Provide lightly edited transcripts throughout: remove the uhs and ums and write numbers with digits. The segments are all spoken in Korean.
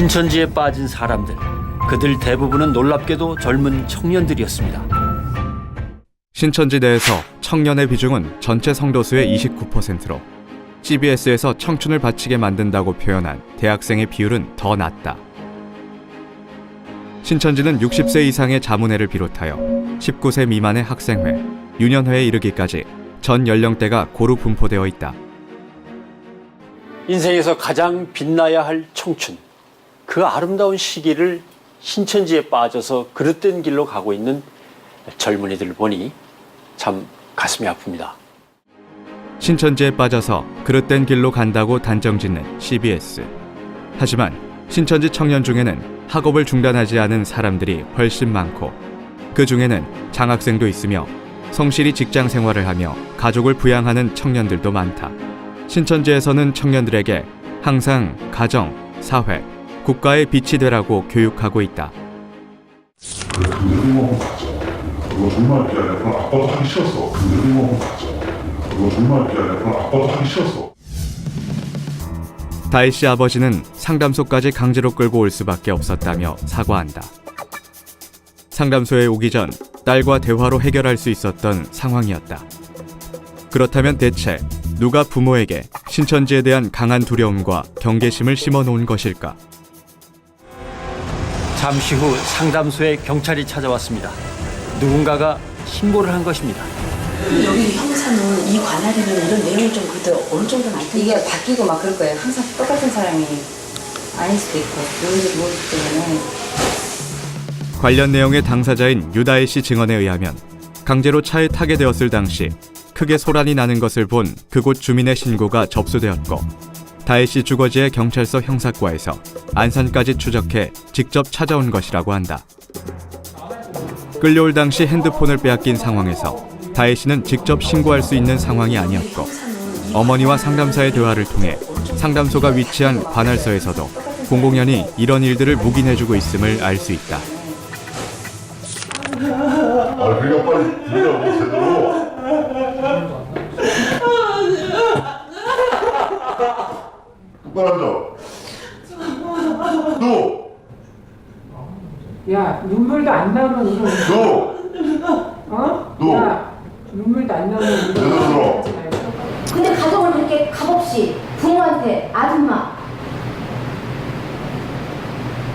신천지에 빠진 사람들, 그들 대부분은 놀랍게도 젊은 청년들이었습니다. 신천지 내에서 청년의 비중은 전체 성도수의 29%로 CBS에서 청춘을 바치게 만든다고 표현한 대학생의 비율은 더 낮다. 신천지는 60세 이상의 자문회를 비롯하여 19세 미만의 학생회, 유년회에 이르기까지 전 연령대가 고루 분포되어 있다. 인생에서 가장 빛나야 할 청춘, 그 아름다운 시기를 신천지에 빠져서 그릇된 길로 가고 있는 젊은이들을 보니 참 가슴이 아픕니다. 신천지에 빠져서 그릇된 길로 간다고 단정짓는 CBS. 하지만 신천지 청년 중에는 학업을 중단하지 않은 사람들이 훨씬 많고, 그 중에는 장학생도 있으며 성실히 직장 생활을 하며 가족을 부양하는 청년들도 많다. 신천지에서는 청년들에게 항상 가정, 사회, 국가의 빛이 되라고 교육하고 있다. 근데 한번 가져. 그거 정말 미안해. 그럼 아빠도 하기 싫었어. 근데 한번 가져. 그거 정말 미안해. 그럼 아빠도 하기 싫었어. 다혜 씨 아버지는 상담소까지 강제로 끌고 올 수밖에 없었다며 사과한다. 상담소에 오기 전 딸과 대화로 해결할 수 있었던 상황이었다. 그렇다면 대체 누가 부모에게 신천지에 대한 강한 두려움과 경계심을 심어놓은 것일까? 잠시 후 상담소에 경찰이 찾아왔습니다. 누군가가 신고를 한 것입니다. 여기 형사는 이 관할이면 이런 내용이 좀 그래도 어느 정도는 알 텐데. 이게 바뀌고 막 그럴 거예요. 항상 똑같은 사람이 아닐 수도 있고 누군지 모르기 때문에. 관련 내용의 당사자인 유다혜 씨 증언에 의하면 강제로 차에 타게 되었을 당시 크게 소란이 나는 것을 본 그곳 주민의 신고가 접수되었고, 다혜 씨 주거지의 경찰서 형사과에서 안산까지 추적해 직접 찾아온 것이라고 한다. 끌려올 당시 핸드폰을 빼앗긴 상황에서 다혜 씨는 직접 신고할 수 있는 상황이 아니었고, 어머니와 상담사의 대화를 통해 상담소가 위치한 관할서에서도 공공연히 이런 일들을 묵인해주고 있음을 알 수 있다. 그러니까 빨리 들으라고 제대로. 똑바로 앉아. 너! 야, 눈물도 안 나오는 이런. 너! 어? 너! 야, 눈물도 안 나오는 이런. 제대로 들어. 근데 가족을 그렇게 값없이 부모한테 아줌마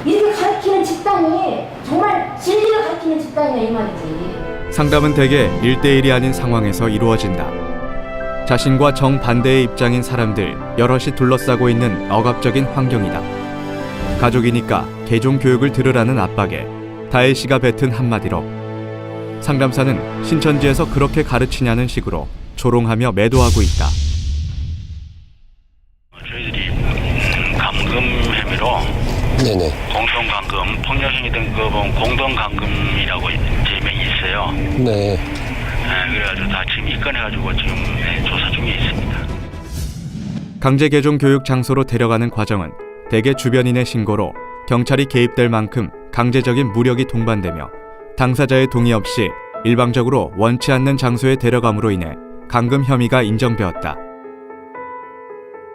이렇게 가르치는 집단이 정말 진리를 가르치는 집단이야 이 말이지. 상담은 대개 1대1이 아닌 상황에서 이루어진다. 자신과 정반대의 입장인 사람들 여럿이 둘러싸고 있는 억압적인 환경이다. 가족이니까 개종 교육을 들으라는 압박에 다혜 씨가 뱉은 한마디로 상담사는 신천지에서 그렇게 가르치냐는 식으로 조롱하며 매도하고 있다. 저희들이 감금 혐의로 네네. 공동감금, 폭력행위 등급은 공동감금이라고 제명이 있어요. 네. 그래가지고 다 지금 입건해가지고 지금 조사 중에 있습니다. 강제 개종 교육 장소로 데려가는 과정은 대개 주변인의 신고로 경찰이 개입될 만큼 강제적인 무력이 동반되며 당사자의 동의 없이 일방적으로 원치 않는 장소에 데려감으로 인해 감금 혐의가 인정되었다.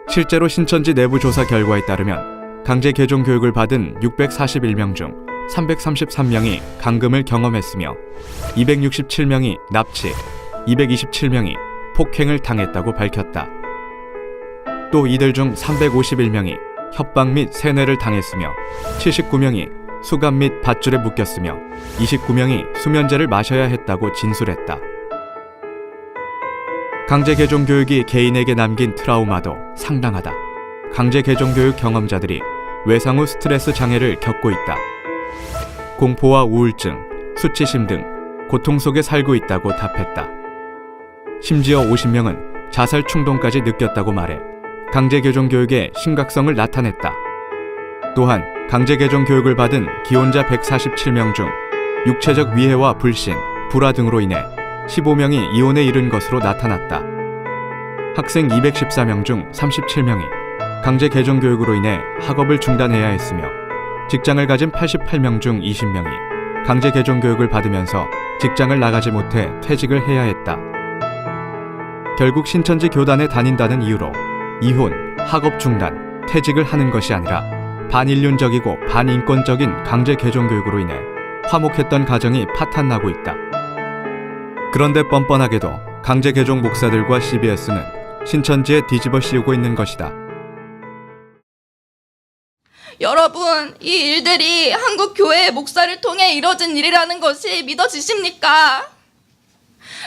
실제로 신천지 내부 조사 결과에 따르면 강제 개종 교육을 받은 641명 중 333명이 감금을 경험했으며 267명이 납치, 227명이 폭행을 당했다고 밝혔다. 또 이들 중 351명이 협박 및 세뇌를 당했으며 79명이 수감 및 밧줄에 묶였으며 29명이 수면제를 마셔야 했다고 진술했다. 강제 개종 교육이 개인에게 남긴 트라우마도 상당하다. 강제 개종 교육 경험자들이 외상 후 스트레스 장애를 겪고 있다. 공포와 우울증, 수치심 등 고통 속에 살고 있다고 답했다. 심지어 50명은 자살 충동까지 느꼈다고 말해 강제 개종 교육의 심각성을 나타냈다. 또한 강제 개종 교육을 받은 기혼자 147명 중 육체적 위해와 불신, 불화 등으로 인해 15명이 이혼에 이른 것으로 나타났다. 학생 214명 중 37명이 강제 개종 교육으로 인해 학업을 중단해야 했으며 직장을 가진 88명 중 20명이 강제 개종 교육을 받으면서 직장을 나가지 못해 퇴직을 해야 했다. 결국 신천지 교단에 다닌다는 이유로 이혼, 학업 중단, 퇴직을 하는 것이 아니라 반인륜적이고 반인권적인 강제 개종교육으로 인해 화목했던 가정이 파탄나고 있다. 그런데 뻔뻔하게도 강제 개종 목사들과 CBS는 신천지에 뒤집어 씌우고 있는 것이다. 여러분, 이 일들이 한국 교회의 목사를 통해 이뤄진 일이라는 것이 믿어지십니까?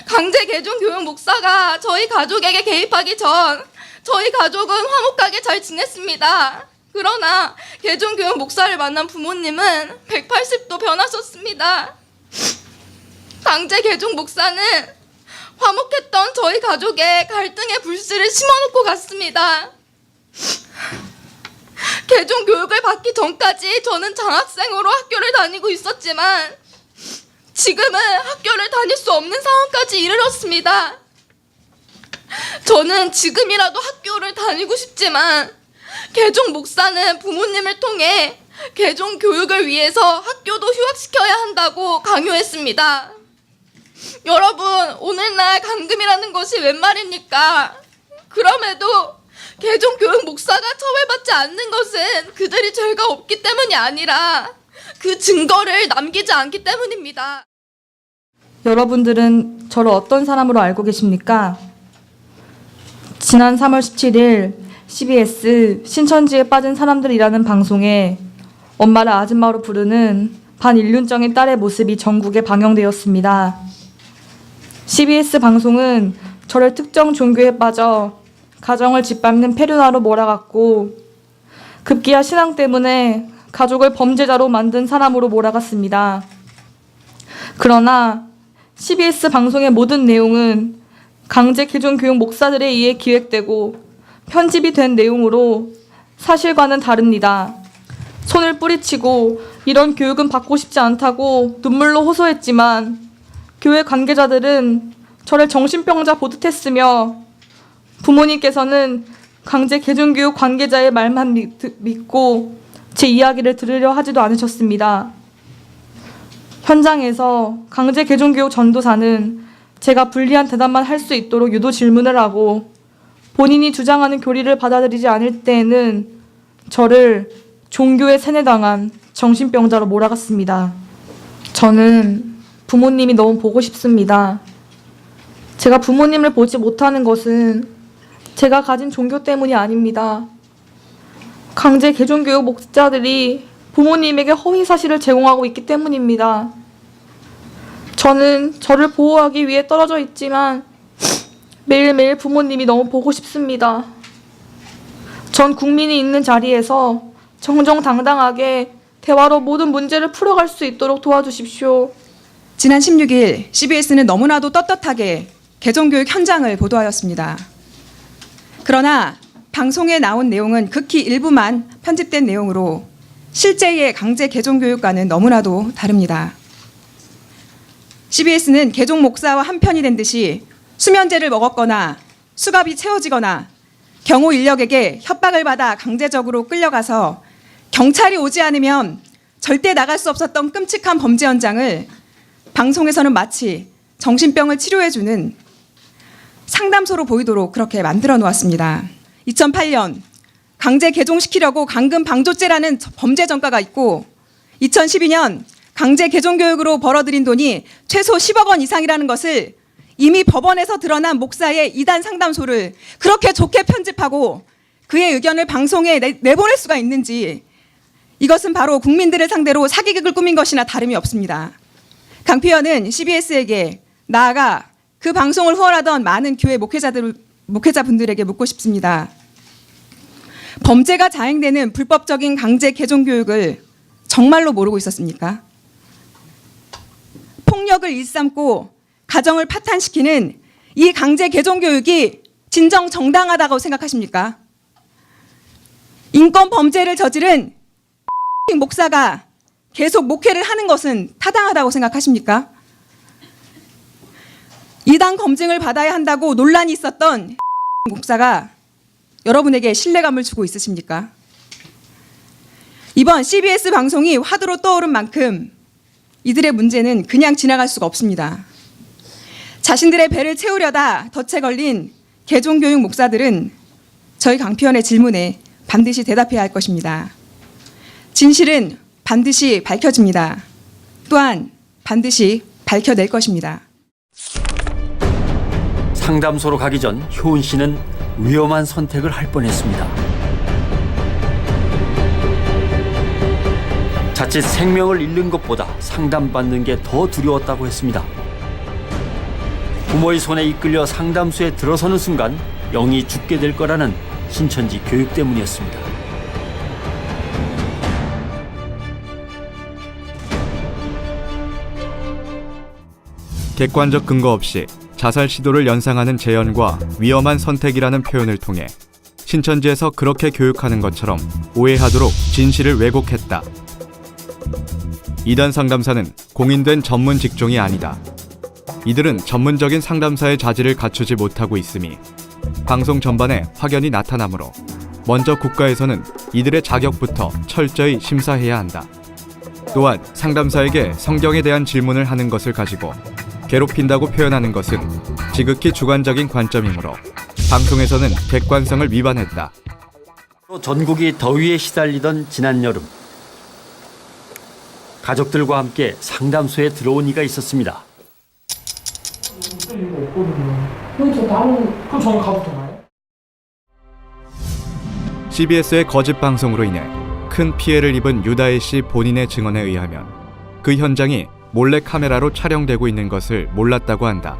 강제 개종 교육 목사가 저희 가족에게 개입하기 전 저희 가족은 화목하게 잘 지냈습니다. 그러나 개종 교육 목사를 만난 부모님은 180도 변하셨습니다. 강제 개종 목사는 화목했던 저희 가족의 갈등의 불씨를 심어놓고 갔습니다. 개종 교육을 받기 전까지 저는 장학생으로 학교를 다니고 있었지만 지금은 학교를 다닐 수 없는 상황까지 이르렀습니다. 저는 지금이라도 학교를 다니고 싶지만 개종 목사는 부모님을 통해 개종 교육을 위해서 학교도 휴학시켜야 한다고 강요했습니다. 여러분, 오늘날 감금이라는 것이 웬 말입니까? 그럼에도 개종 교육 목사가 처벌받지 않는 것은 그들이 죄가 없기 때문이 아니라 그 증거를 남기지 않기 때문입니다. 여러분들은 저를 어떤 사람으로 알고 계십니까? 지난 3월 17일 CBS 신천지에 빠진 사람들이라는 방송에 엄마를 아줌마로 부르는 반인륜적인 딸의 모습이 전국에 방영되었습니다. CBS 방송은 저를 특정 종교에 빠져 가정을 짓밟는 페류나로 몰아갔고 급기야 신앙 때문에 가족을 범죄자로 만든 사람으로 몰아갔습니다. 그러나 CBS 방송의 모든 내용은 강제 개종 교육 목사들에 의해 기획되고 편집이 된 내용으로 사실과는 다릅니다. 손을 뿌리치고 이런 교육은 받고 싶지 않다고 눈물로 호소했지만 교회 관계자들은 저를 정신병자 보듯 했으며 부모님께서는 강제 개종교육 관계자의 말만 믿고 제 이야기를 들으려 하지도 않으셨습니다. 현장에서 강제 개종교육 전도사는 제가 불리한 대답만 할 수 있도록 유도 질문을 하고 본인이 주장하는 교리를 받아들이지 않을 때에는 저를 종교에 세뇌당한 정신병자로 몰아갔습니다. 저는 부모님이 너무 보고 싶습니다. 제가 부모님을 보지 못하는 것은 제가 가진 종교 때문이 아닙니다. 강제 개종교육 목자들이 부모님에게 허위 사실을 제공하고 있기 때문입니다. 저는 저를 보호하기 위해 떨어져 있지만 매일매일 부모님이 너무 보고 싶습니다. 전 국민이 있는 자리에서 정정당당하게 대화로 모든 문제를 풀어갈 수 있도록 도와주십시오. 지난 16일 CBS는 너무나도 떳떳하게 개종교육 현장을 보도하였습니다. 그러나 방송에 나온 내용은 극히 일부만 편집된 내용으로 실제의 강제 개종교육과는 너무나도 다릅니다. CBS는 개종 목사와 한편이 된 듯이 수면제를 먹었거나 수갑이 채워지거나 경호 인력에게 협박을 받아 강제적으로 끌려가서 경찰이 오지 않으면 절대 나갈 수 없었던 끔찍한 범죄 현장을 방송에서는 마치 정신병을 치료해주는 상담소로 보이도록 그렇게 만들어 놓았습니다. 2008년 강제 개종시키려고 강금 방조죄라는 범죄 전과가 있고 2012년 강제 개종교육으로 벌어들인 돈이 최소 10억 원 이상이라는 것을 이미 법원에서 드러난 목사의 이단 상담소를 그렇게 좋게 편집하고 그의 의견을 방송에 내보낼 수가 있는지 이것은 바로 국민들을 상대로 사기극을 꾸민 것이나 다름이 없습니다. 강피현은 CBS에게 나아가 그 방송을 후원하던 많은 교회 목회자분들에게 묻고 싶습니다. 범죄가 자행되는 불법적인 강제 개종교육을 정말로 모르고 있었습니까? 폭력을 일삼고 가정을 파탄시키는 이 강제 개종교육이 진정 정당하다고 생각하십니까? 인권 범죄를 저지른 목사가 계속 목회를 하는 것은 타당하다고 생각하십니까? 이단 검증을 받아야 한다고 논란이 있었던 목사가 여러분에게 신뢰감을 주고 있으십니까? 이번 CBS 방송이 화두로 떠오른 만큼 이들의 문제는 그냥 지나갈 수가 없습니다. 자신들의 배를 채우려다 덫에 걸린 개종교육 목사들은 저희 강피현의 질문에 반드시 대답해야 할 것입니다. 진실은 반드시 밝혀집니다. 또한 반드시 밝혀낼 것입니다. 상담소로 가기 전 효은 씨는 위험한 선택을 할 뻔했습니다. 자칫 생명을 잃는 것보다 상담받는 게 더 두려웠다고 했습니다. 부모의 손에 이끌려 상담소에 들어서는 순간 영이 죽게 될 거라는 신천지 교육 때문이었습니다. 객관적 근거 없이 자살 시도를 연상하는 재현과 위험한 선택이라는 표현을 통해 신천지에서 그렇게 교육하는 것처럼 오해하도록 진실을 왜곡했다. 이단 상담사는 공인된 전문 직종이 아니다. 이들은 전문적인 상담사의 자질을 갖추지 못하고 있음이 방송 전반에 확연히 나타나므로 먼저 국가에서는 이들의 자격부터 철저히 심사해야 한다. 또한 상담사에게 성경에 대한 질문을 하는 것을 가지고 괴롭힌다고 표현하는 것은 지극히 주관적인 관점이므로 방송에서는 객관성을 위반했다. 전국이 더위에 시달리던 지난 여름, 가족들과 함께 상담소에 들어온 이가 있었습니다. 나는 그 전에 가도 되나요? CBS의 거짓 방송으로 인해 큰 피해를 입은 유다혜 씨 본인의 증언에 의하면 그 현장이 몰래 카메라로 촬영되고 있는 것을 몰랐다고 한다.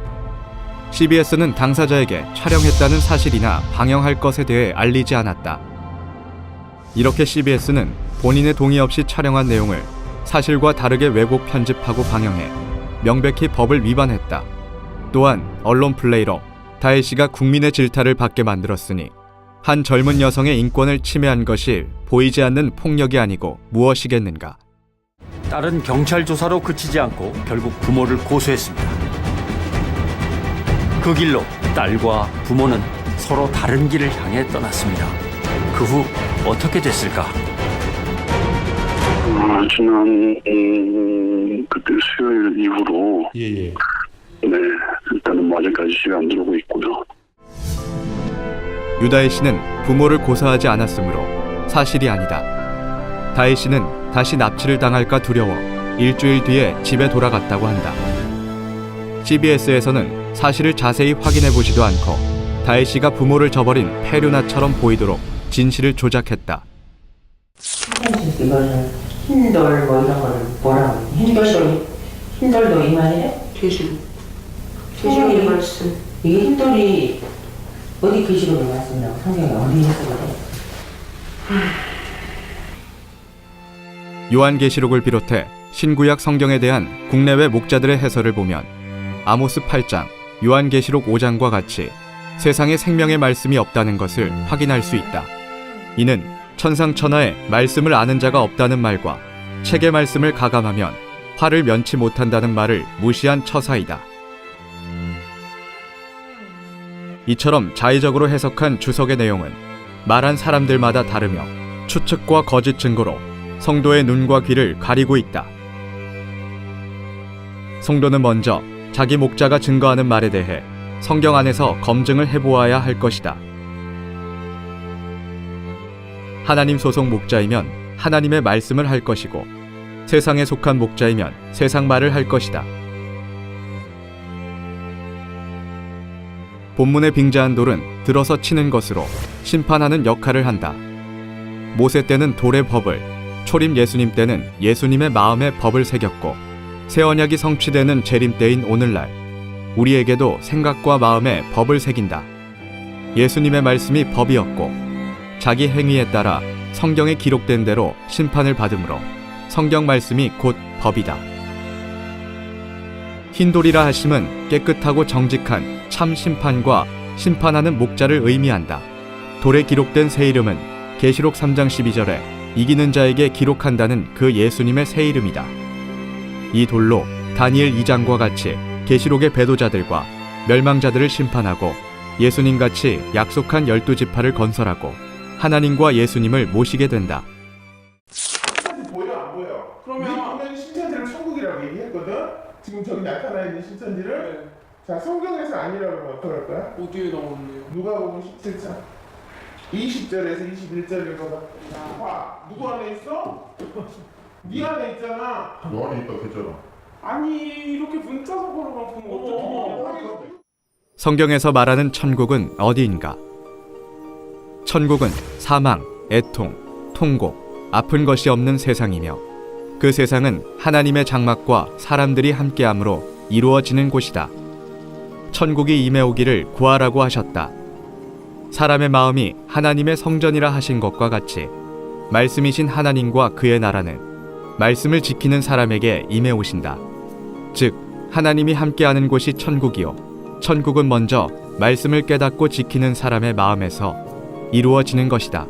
CBS는 당사자에게 촬영했다는 사실이나 방영할 것에 대해 알리지 않았다. 이렇게 CBS는 본인의 동의 없이 촬영한 내용을 사실과 다르게 왜곡 편집하고 방영해 명백히 법을 위반했다. 또한 언론 플레이로 다혜 씨가 국민의 질타를 받게 만들었으니 한 젊은 여성의 인권을 침해한 것이 보이지 않는 폭력이 아니고 무엇이겠는가. 딸은 경찰 조사로 그치지 않고 결국 부모를 고소했습니다. 그 길로 딸과 부모는 서로 다른 길을 향해 떠났습니다. 그 후 어떻게 됐을까? 지난 그때 수요일 이후로 네, 일단은 아직까지 집에 안 들어오고 있고요. 유다혜 씨는 부모를 고소하지 않았으므로 사실이 아니다. 다혜 씨는 다시 납치를 당할까 두려워 일주일 뒤에 집에 돌아갔다고 한다. CBS에서는 사실을 자세히 확인해 보지도 않고 다혜 씨가 부모를 저버린 페류나처럼 보이도록 진실을 조작했다. 이거는 흰돌 뭐 이런 거를 뭐라고? 흰돌도 이 말이에요? 제시의 말씀. 이게 흰돌이 어디 글씨로 나왔습니다. 성경에 어디 해석을 해? 요한계시록을 비롯해 신구약 성경에 대한 국내외 목자들의 해설을 보면 아모스 8장, 요한계시록 5장과 같이 세상에 생명의 말씀이 없다는 것을 확인할 수 있다. 이는 천상천하에 말씀을 아는 자가 없다는 말과 책의 말씀을 가감하면 화를 면치 못한다는 말을 무시한 처사이다. 이처럼 자의적으로 해석한 주석의 내용은 말한 사람들마다 다르며 추측과 거짓 증거로 성도의 눈과 귀를 가리고 있다. 성도는 먼저 자기 목자가 증거하는 말에 대해 성경 안에서 검증을 해보아야 할 것이다. 하나님 소속 목자이면 하나님의 말씀을 할 것이고 세상에 속한 목자이면 세상 말을 할 것이다. 본문에 빙자한 돌은 들어서 치는 것으로 심판하는 역할을 한다. 모세 때는 돌의 법을, 초림 예수님 때는 예수님의 마음의 법을 새겼고 새 언약이 성취되는 재림 때인 오늘날 우리에게도 생각과 마음의 법을 새긴다. 예수님의 말씀이 법이었고 자기 행위에 따라 성경에 기록된 대로 심판을 받으므로 성경 말씀이 곧 법이다. 흰돌이라 하심은 깨끗하고 정직한 참 심판과 심판하는 목자를 의미한다. 돌에 기록된 새 이름은 계시록 3장 12절에 이기는 자에게 기록한다는 그 예수님의 새 이름이다. 이 돌로 다니엘 2장과 같이 계시록의 배도자들과 멸망자들을 심판하고 예수님같이 약속한 12지파를 건설하고 하나님과 예수님을 모시게 된다. 보여 안 보여? 그러면 분명히 신천지를 천국이라고 얘기했거든? 지금 저기 나타나 있는 신천지를? 네. 자, 성경에서 아니라고 그러면 어떡할 거야? 어디에 나오는데요? 누가 보면 17장. 20절에서 21절 읽어봐. 봐, 누구 안에 있어? 네 안에 있잖아. 너 안에 있다 했잖아. 아니 이렇게 문자적으로만 보면 어떡해. 성경에서 말하는 천국은 어디인가? 천국은 사망, 애통, 통고, 아픈 것이 없는 세상이며 그 세상은 하나님의 장막과 사람들이 함께함으로 이루어지는 곳이다. 천국이 임해오기를 구하라고 하셨다. 사람의 마음이 하나님의 성전이라 하신 것과 같이 말씀이신 하나님과 그의 나라는 말씀을 지키는 사람에게 임해오신다. 즉 하나님이 함께하는 곳이 천국이요 천국은 먼저 말씀을 깨닫고 지키는 사람의 마음에서 이루어지는 것이다.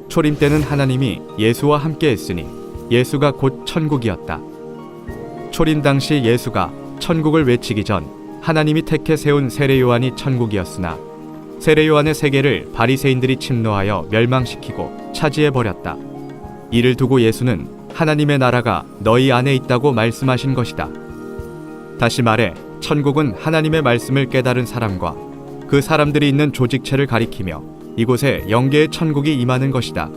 초림 때는 하나님이 예수와 함께 했으니 예수가 곧 천국이었다. 초림 당시 예수가 천국을 외치기 전 하나님이 택해 세운 세례 요한이 천국이었으나 세례 요한의 세계를 바리새인들이 침노하여 멸망시키고 차지해 버렸다. 이를 두고 예수는 하나님의 나라가 너희 안에 있다고 말씀하신 것이다. 다시 말해 천국은 하나님의 말씀을 깨달은 사람과 그 사람들이 있는 조직체를 가리키며 이곳에 영계의 천국이 임하는 것이다.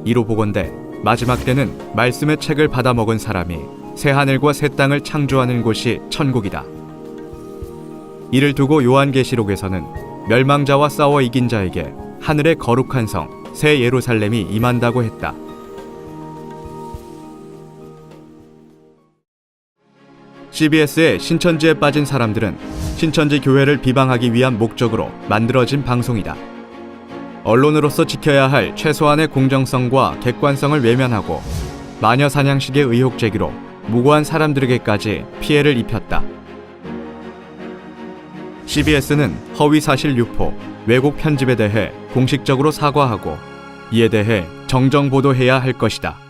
이로 보건대 마지막 때는 말씀의 책을 받아먹은 사람이 새 하늘과 새 땅을 창조하는 곳이 천국이다. 이를 두고 요한계시록에서는 멸망자와 싸워 이긴 자에게 하늘의 거룩한 성 새 예루살렘이 임한다고 했다. CBS의 신천지에 빠진 사람들은 신천지 교회를 비방하기 위한 목적으로 만들어진 방송이다. 언론으로서 지켜야 할 최소한의 공정성과 객관성을 외면하고 마녀 사냥식의 의혹 제기로 무고한 사람들에게까지 피해를 입혔다. CBS는 허위 사실 유포, 왜곡 편집에 대해 공식적으로 사과하고 이에 대해 정정 보도해야 할 것이다.